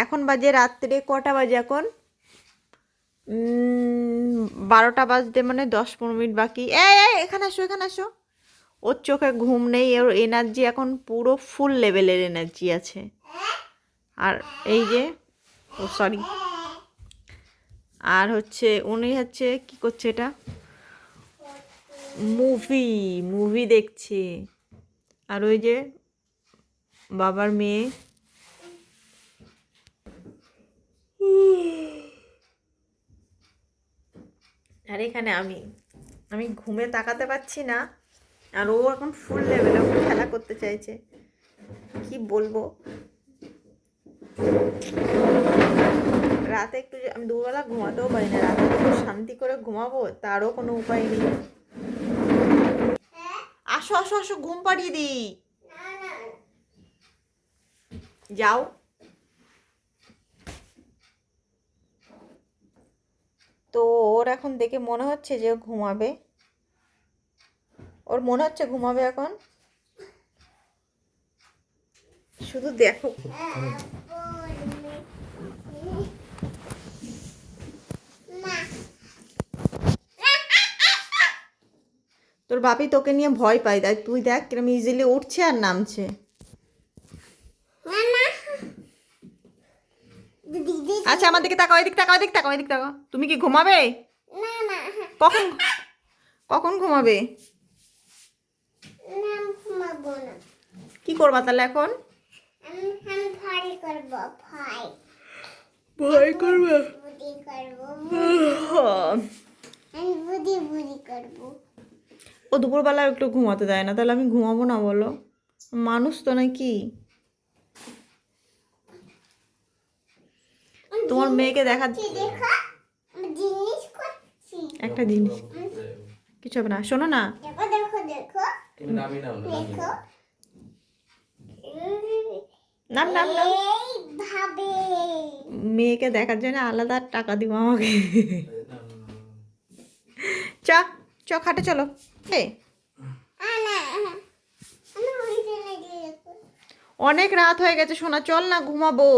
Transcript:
এখন বাজে রাত্রে কটা বাজে এখন 12টা বাজতে মানে 10-15 মিনিট বাকি। এখানে আসো, এখানে আসো। ওর চোখে ঘুম নেই, ওর এনার্জি এখন পুরো ফুল লেভেলের এনার্জি আছে। আর এই যে সরি, আর হচ্ছে উনি হচ্ছে কি করছে, এটা মুভি দেখছে। আর ওই যে বাবার মেয়ে আর এখানে আমি ঘুমে তাকাতে পারছি না, আর ও এখন ফুল লেভেলে খেলা করতে চাইছে। কি বলবো, রাতে একটু আমি দুবেলা ঘুমাতেও পারি না, রাতে একটু শান্তি করে ঘুমাবো তারও কোনো উপায় নেই। আসো আসো আসো, ঘুম পাড়িয়ে দিই, যাও। তো ওর এখন দেখে মনে হচ্ছে যে ঘুমাবে, ওর মনে হচ্ছে ঘুমাবে এখন। শুধু দেখো, তোর বাপি তোকে নিয়ে ভয় পায়, তাই তুই দেখ কিরম ইজিলি উঠছে আর নামছে। আচ্ছা আমার দিকে তাকাও, এদিক তাকাও, এদিক তাকাও, এদিক তাকাও। তুমি কি ঘুমাবে? কখন কখন ঘুমাবে? কি করবা তাহলে এখন? ভয় করবে? ও দুপুরবেলা একটু ঘুমাতে দেয় না, তাহলে আমি ঘুমাবো না বলো? মানুষ তো নাকি। তোমার মেয়েকে দেখা একটা জিনিস, কিছু হবে না, শোনো না। নাম নাম নাম, মেয়েকে দেখার জন্য আলাদা টাকা দিব আমাকে। চ চ খাটে চলো। অনেক রাত হয়ে গেছে সোনা, চল না ঘুমাবো।